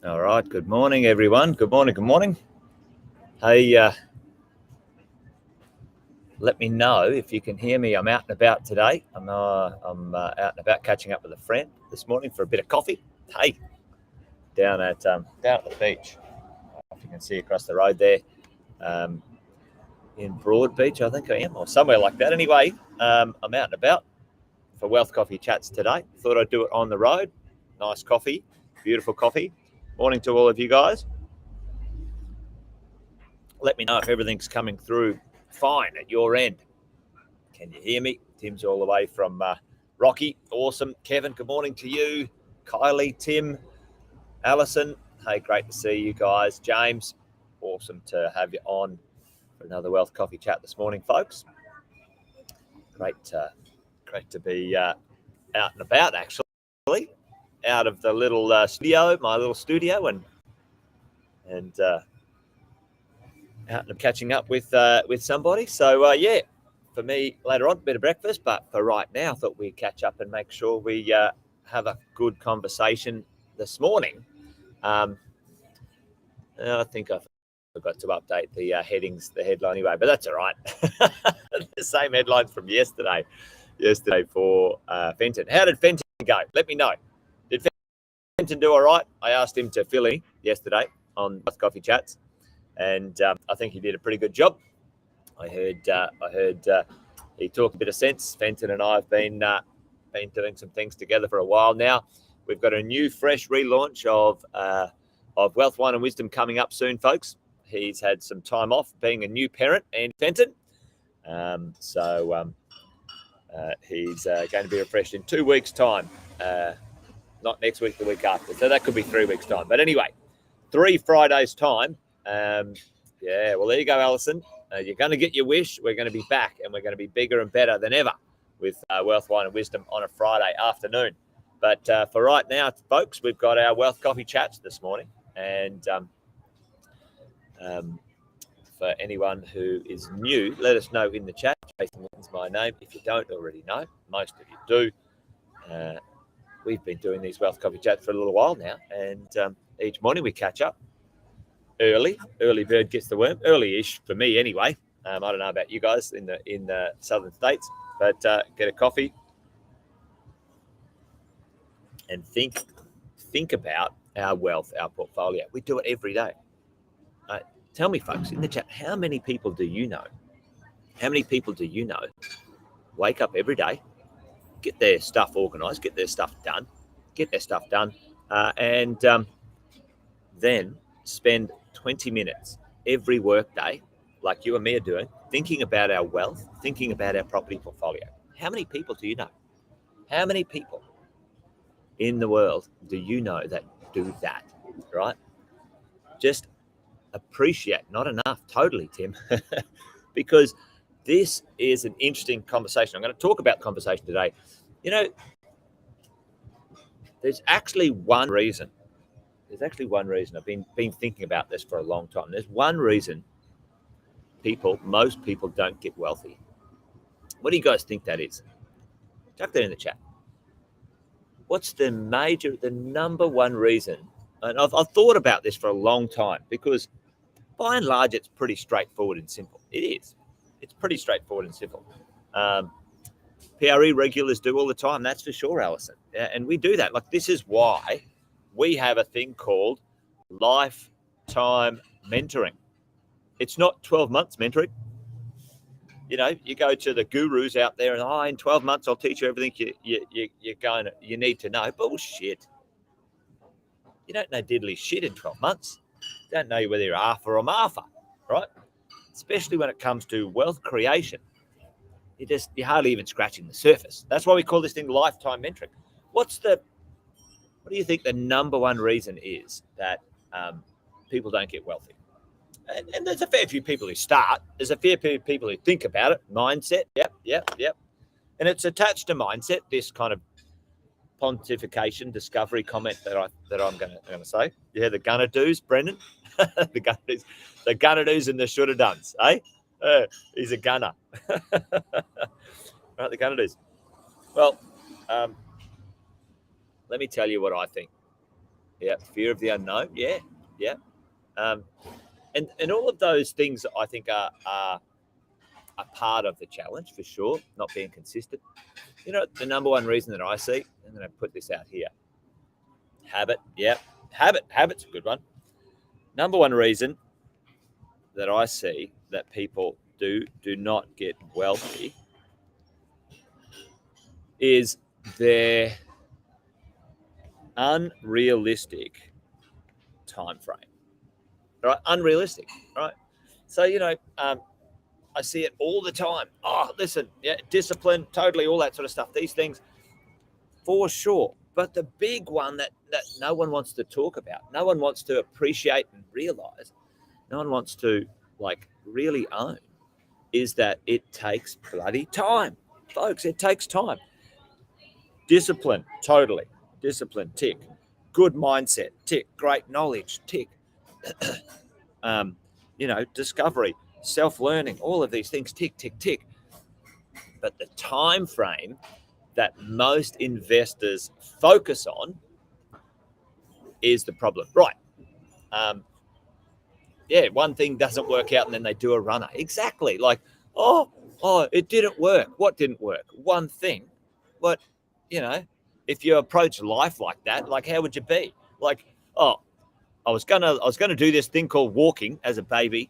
All right. Good morning, everyone. Good morning. Good morning. Hey, let me know if you can hear me. I'm out and about today. I'm out and about catching up with a friend this morning for a bit of coffee. Hey, down at the beach. If you can see across the road there, in Broad Beach, I think I am, or somewhere like that. Anyway, I'm out and about for Wealth Coffee Chats today. Thought I'd do it on the road. Nice coffee, beautiful coffee. Morning to all of you guys. Let me know if everything's coming through fine at your end. Can you hear me? Tim's all the way from Rocky. Awesome. Kevin, good morning to you. Kylie, Tim, Alison. Hey, great to see you guys. James, awesome to have you on for another Wealth Coffee Chat this morning, folks. Great to be out and about, actually. Out of the little studio, my little studio, and out and catching up with somebody. So yeah, for me later on, a bit of breakfast, but for right now, I thought we'd catch up and make sure we have a good conversation this morning. I think I forgot to update the headings, the headline anyway, but that's all right. The same headlines from yesterday for Fenton. How did Fenton go? Let me know. Did Fenton do all right? I asked him to fill in yesterday on Coffee Chats, and I think he did a pretty good job. I heard he talked a bit of sense. Fenton and I have been doing some things together for a while now. We've got a new, fresh relaunch of Wealth, Wine and Wisdom coming up soon, folks. He's had some time off being a new parent, and Fenton. He's going to be refreshed in 2 weeks' time. Not next week, the week after. So that could be 3 weeks' time. But anyway, 3 Fridays' time. Yeah, well, there you go, Alison. You're going to get your wish. We're going to be back, and we're going to be bigger and better than ever with Wealth, Wine and Wisdom on a Friday afternoon. But for right now, folks, we've got our Wealth Coffee Chats this morning. And for anyone who is new, let us know in the chat. Jason Linton's my name. If you don't already know, most of you do. We've been doing these Wealth Coffee Chats for a little while now, and each morning we catch up early. Early bird gets the worm. Early-ish for me, anyway. I don't know about you guys in the southern states, but get a coffee and think about our wealth, our portfolio. We do it every day. Tell me, folks, in the chat, how many people do you know? How many people do you know wake up every day, get their stuff organised, get their stuff done, and then spend 20 minutes every work day, like you and me are doing, thinking about our wealth, thinking about our property portfolio? How many people do you know? How many people in the world do you know that do that, right? Just appreciate, not enough, totally, Tim, because this is an interesting conversation. I'm going to talk about the conversation today. You know, there's actually one reason. I've been thinking about this for a long time. There's one reason most people don't get wealthy. What do you guys think that is? Chuck that in the chat. What's the number one reason? And I've thought about this for a long time, because by and large, it's pretty straightforward and simple. It is. It's pretty straightforward and simple. PRE regulars do all the time, that's for sure, Alison. And we do that. Like, this is why we have a thing called lifetime mentoring. It's not 12 months mentoring. You know, you go to the gurus out there and, in 12 months, I'll teach you everything you need to know. Bullshit. You don't know diddly shit in 12 months. You don't know whether you're alpha or marfa, right? Especially when it comes to wealth creation. You're hardly even scratching the surface. That's why we call this thing lifetime mentoring. What do you think the number one reason is that people don't get wealthy? And there's a fair few people who start. There's a fair few people who think about it. Mindset. Yep. And it's attached to mindset, this kind of pontification, discovery comment that I'm going to say. Yeah, the gonna do's, Brendan. the gonna do's and the shoulda dones, eh? He's a gunner. Right, the gonna do's. Well, let me tell you what I think. Yeah, fear of the unknown. Yeah. And all of those things I think are a part of the challenge for sure, not being consistent. You know, the number one reason that I see, I'm going to put this out here. Habit. Yeah, habit's a good one. Number one reason that I see that people do not get wealthy is their unrealistic time frame. Right? Unrealistic, right? So, you know, I see it all the time. Oh, listen, yeah, discipline, totally, all that sort of stuff. These things, for sure. But the big one that no one wants to talk about, no one wants to appreciate and realize, no one wants to, like, really own, is that it takes bloody time. Folks, it takes time. Discipline, totally. Discipline, tick. Good mindset, tick. Great knowledge, tick. You know, discovery, self-learning, all of these things, tick. But the time frame that most investors focus on is the problem. Right. One thing doesn't work out and then they do a runner. Exactly. Like, oh, it didn't work. What didn't work? One thing. But, you know, if you approach life like that, like, how would you be? Like, I was gonna do this thing called walking as a baby.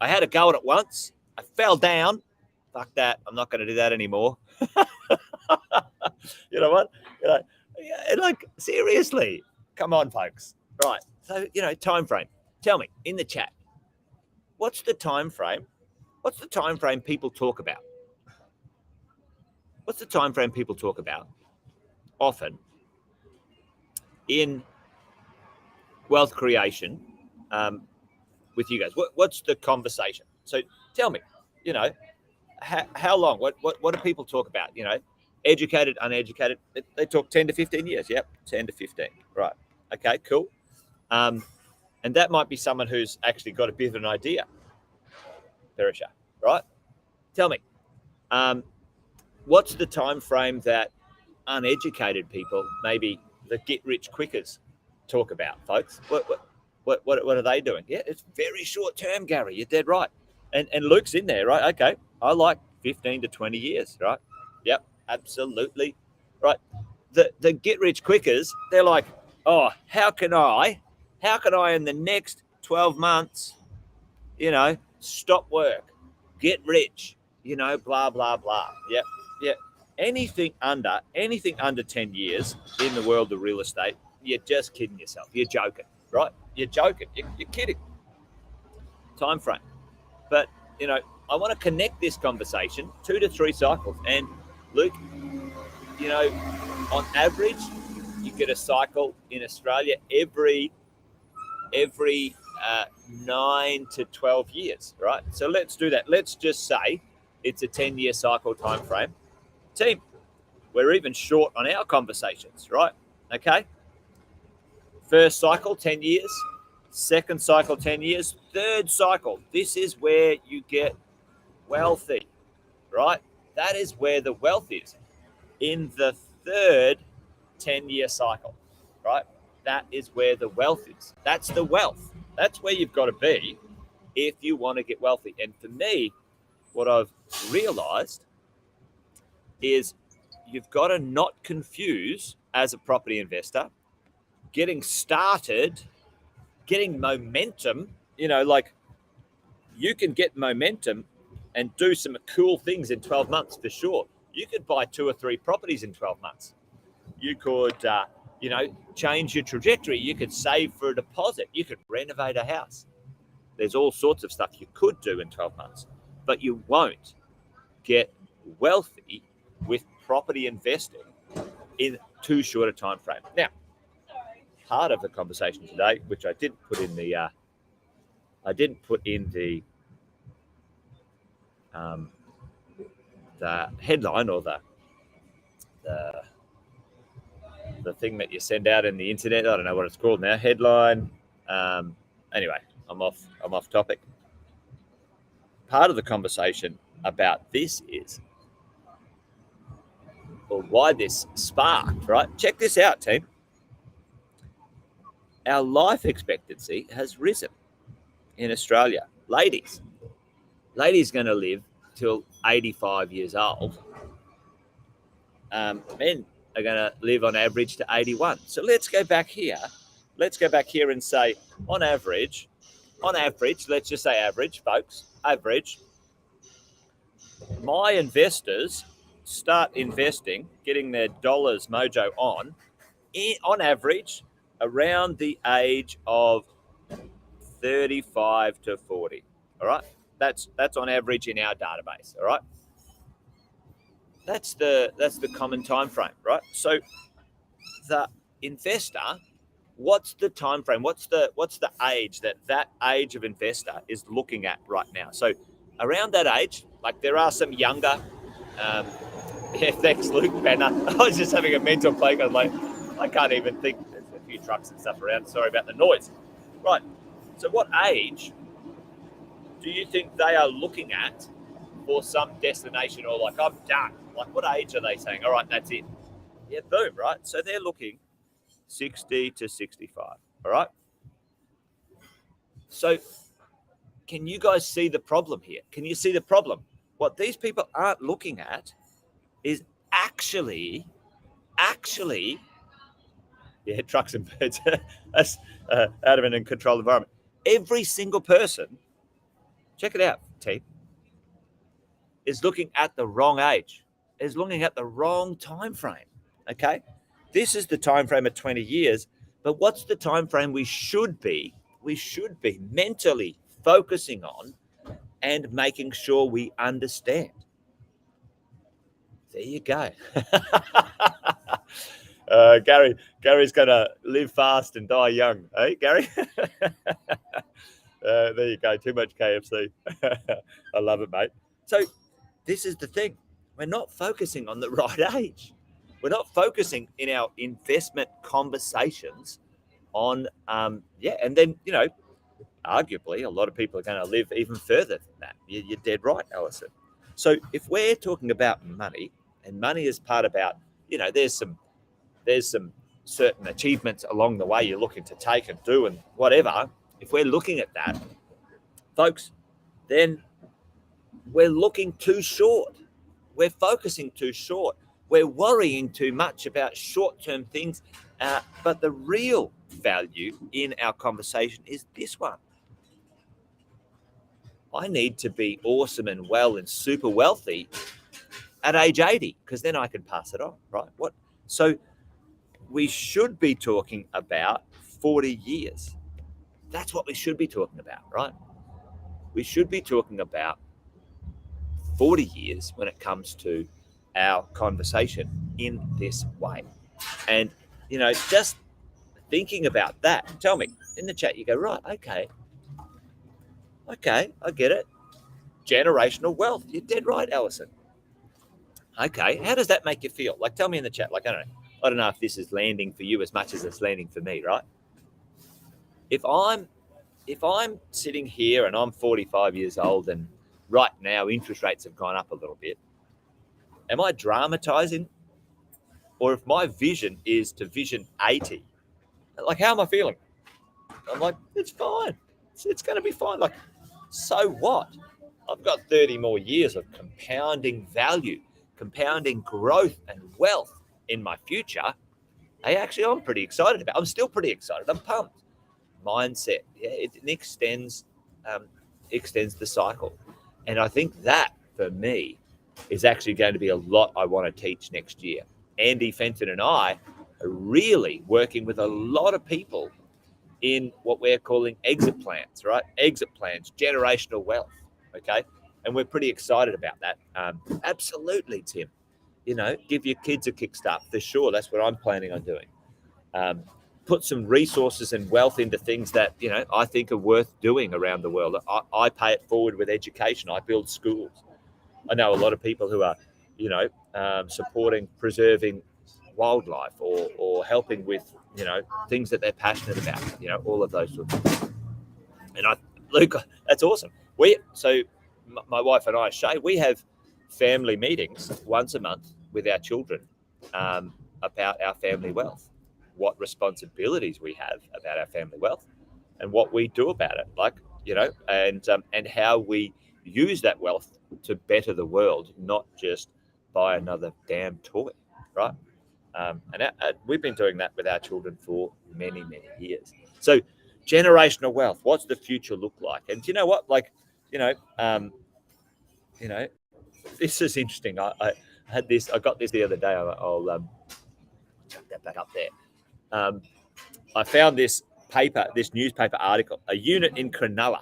I had a go at it once. I fell down. Fuck that. I'm not going to do that anymore. You know what? You know, like, seriously. Come on, folks. Right. So, you know, time frame. Tell me in the chat. What's the time frame? What's the time frame people talk about? What's the time frame people talk about often in wealth creation with you guys? What's the conversation? So tell me, you know, how long? What do people talk about? You know, educated, uneducated. They talk 10 to 15 years. Yep, 10 to 15. Right. Okay, cool. And that might be someone who's actually got a bit of an idea. Perisha, right? Tell me, what's the time frame that uneducated people, maybe the get-rich-quickers, talk about, folks? What are they doing? Yeah, it's very short term, Gary. You're dead right. And Luke's in there, right? Okay, I like 15 to 20 years, right? Yep, absolutely, right. The get-rich-quickers, they're like, oh, how can I in the next 12 months, you know, stop work, get rich, you know, blah blah blah. Yep. Anything under 10 years in the world of real estate, you're just kidding yourself. You're joking, right? You're joking. You're kidding. Time frame. But, you know, I want to connect this conversation 2 to 3 cycles. And Luke, you know, on average, you get a cycle in Australia every 9 to 12 years, right? So let's do that. Let's just say it's a 10-year cycle time frame. Team, we're even short on our conversations, right? Okay. First cycle, 10 years. Second cycle, 10 years. Third cycle, this is where you get wealthy, right? That is where the wealth is. In the third 10-year cycle, right? That is where the wealth is. That's the wealth. That's where you've got to be if you want to get wealthy. And for me, what I've realized is you've got to not confuse, as a property investor, getting started, getting momentum. Like, you can get momentum and do some cool things in 12 months for sure. You could buy 2 or 3 properties in 12 months. You could, change your trajectory. You could save for a deposit. You could renovate a house. There's all sorts of stuff you could do in 12 months, but you won't get wealthy with property investing in too short a time frame. Now, part of the conversation today, which I didn't put in the headline, or the thing that you send out in the internet. I don't know what it's called now. Headline. Anyway, I'm off topic. Part of the conversation about this is, or why this sparked, right? Check this out, team. Our life expectancy has risen in Australia. Ladies going to live till 85 years old. Men are going to live on average to 81. So let's go back here. Let's go back here and say, on average, let's just say average, folks, average, my investors start investing, getting their dollars mojo on average, around the age of 35 to 40. All right. That's on average in our database. All right. That's the common time frame, right? So the investor, what's the time frame? What's the age that age of investor is looking at right now? So around that age, like, there are some younger. Yeah, thanks, Luke Banner. I was just having a mental blank. I was like, I can't even think. There's a few trucks and stuff around. Sorry about the noise. Right. So what age do you think they are looking at for some destination, or like, I'm done? Like, what age are they saying, all right, that's it? Yeah, boom, right? So they're looking 60 to 65, all right? So can you guys see the problem here? Can you see the problem? What these people aren't looking at is actually, yeah, trucks and birds. That's out of an controlled environment. Every single person, check it out, team, is looking at the wrong age, is looking at the wrong time frame. Okay, this is the time frame of 20 years, but what's the time frame we should be mentally focusing on and making sure we understand? There you go. Gary's gonna live fast and die young, hey Gary? There you go. Too much KFC. I love it, mate. So this is the thing. We're not focusing on the right age. We're not focusing in our investment conversations on, and then, arguably a lot of people are going to live even further than that. You're dead right, Alison. So if we're talking about money, and money is part about, there's some certain achievements along the way you're looking to take and do and whatever. If we're looking at that, folks, then we're looking too short. We're focusing too short. We're worrying too much about short-term things. But the real value in our conversation is this one. I need to be awesome and well and super wealthy at age 80, because then I can pass it on, right? So we should be talking about 40 years. That's what we should be talking about, right? We should be talking about 40 years when it comes to our conversation in this way. And, just thinking about that, tell me in the chat, you go, right, okay, I get it. Generational wealth. You're dead right, Alison. Okay, how does that make you feel? Like, tell me in the chat. Like, I don't know if this is landing for you as much as it's landing for me, right? If I'm sitting here and I'm 45 years old and right now interest rates have gone up a little bit, am I dramatizing? Or if my vision is to vision 80, like, how am I feeling? I'm like, it's fine. It's going to be fine. Like, So what? I've got 30 more years of compounding value, compounding growth and wealth in my future. Hey, actually, I'm pretty excited about. I'm still pretty excited. I'm pumped. Mindset, yeah, it extends the cycle, and I think that for me is actually going to be a lot I want to teach next year. Andy Fenton and I are really working with a lot of people in what we're calling exit plans, right? Exit plans, generational wealth. Okay. And we're pretty excited about that. Absolutely, Tim. Give your kids a kickstart for sure. That's what I'm planning on doing. Put some resources and wealth into things that, I think are worth doing around the world. I pay it forward with education. I build schools. I know a lot of people who are, supporting, preserving wildlife or helping with, things that they're passionate about, all of those sorts of things. And Luke, that's awesome. My wife and I, Shay, we have family meetings once a month with our children about our family wealth, what responsibilities we have about our family wealth, and what we do about it, and how we use that wealth to better the world, not just buy another damn toy, right? And we've been doing that with our children for many, many years. So generational wealth, what's the future look like? And you know what? This is interesting. I got this the other day. I'll chuck that back up there. I found this newspaper article, a unit in Cronulla,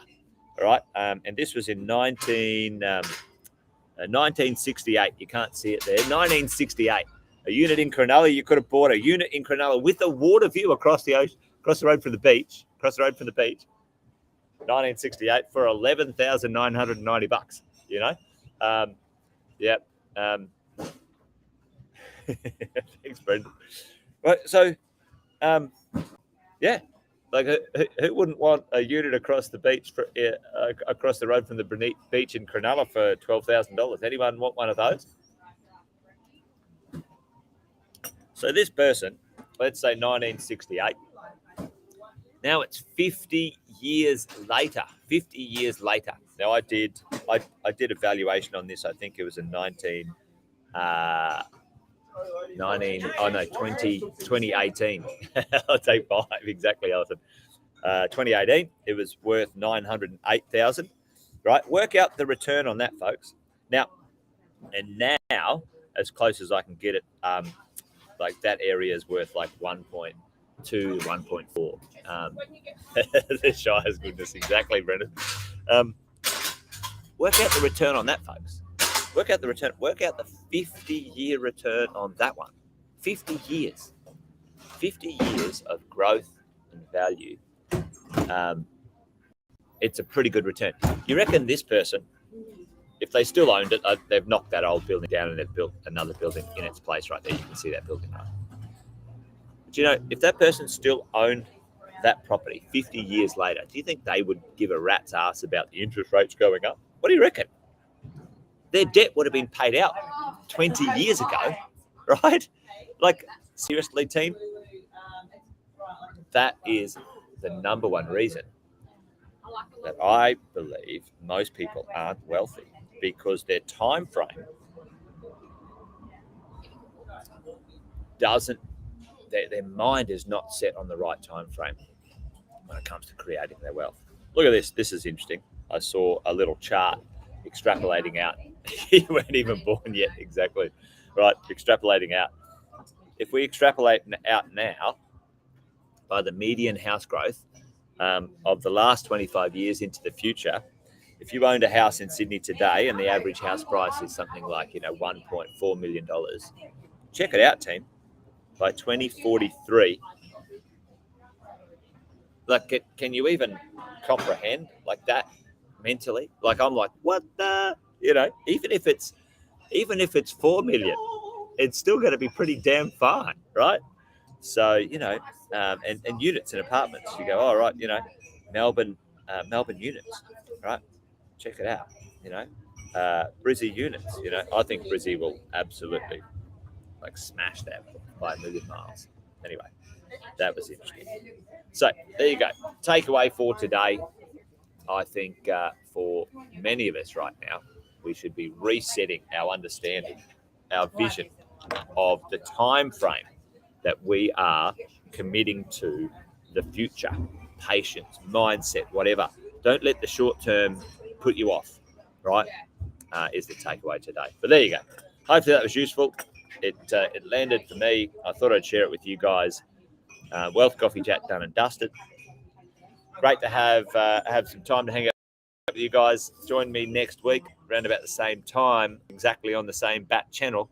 right? And this was in 1968. You can't see it there. 1968. A unit in Cronulla. You could have bought a unit in Cronulla with a water view across the ocean, across the road from the beach. 1968 for $11,990. Yep. Thanks, Brendan. Right. So, yeah. Like, who wouldn't want a unit across the beach across the road from the beach in Cronulla for $12,000? Anyone want one of those? So this person, let's say 1968. Now it's 50 years later. 50 years later. Now I did a valuation on this. I think it was in 2018. I'll take 5 exactly, Alison. 2018, it was worth 908,000. Right, work out the return on that, folks. Now, as close as I can get it, like that area is worth like 1.2 to 1.4. The Shire's goodness, exactly, Brendan. Work out the return on that, folks. Work out the 50-year return on that one. 50 years. 50 years of growth and value. It's a pretty good return. You reckon this person, if they still owned it, they've knocked that old building down and they've built another building in its place right there. You can see that building, right? But if that person still owned that property 50 years later, do you think they would give a rat's ass about the interest rates going up? What do you reckon? Their debt would have been paid out 20 years ago, right? Like, seriously, team, that is the number one reason that I believe most people aren't wealthy, because their time frame their mind is not set on the right time frame when it comes to creating their wealth. Look at this. This is interesting. I saw a little chart extrapolating out. You weren't even born yet, exactly. Right, extrapolating out. If we extrapolate out now by the median house growth of the last 25 years into the future, if you owned a house in Sydney today and the average house price is something like $1.4 million, check it out, team. By 2043, like, can you even comprehend like that mentally? Like, I'm like, what the, even if it's 4 million, it's still going to be pretty damn fine, right? So, and units and apartments, you go, all right, Melbourne units, right? Check it out, Brizzy units, I think Brizzy will absolutely like smash that by a million miles. Anyway, that was interesting. So there you go. Takeaway for today. I think for many of us right now, we should be resetting our understanding, our vision of the time frame that we are committing to the future, patience, mindset, whatever. Don't let the short term put you off, right? Is the takeaway today. But there you go. Hopefully that was useful. It landed for me. I thought I'd share it with you guys. Wealth Coffee Chat done and dusted. Great to have some time to hang out with you guys. Join me next week around about the same time, exactly on the same bat channel,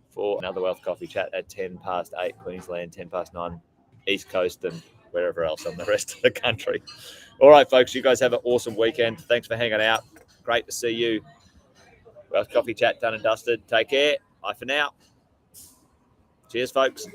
for another Wealth Coffee Chat at 8:10 Queensland, 9:10 East Coast, and wherever else on the rest of the country. All right, folks, you guys have an awesome weekend. Thanks for hanging out. Great to see you. Wealth Coffee Chat done and dusted. Take care. Bye for now. Cheers, folks.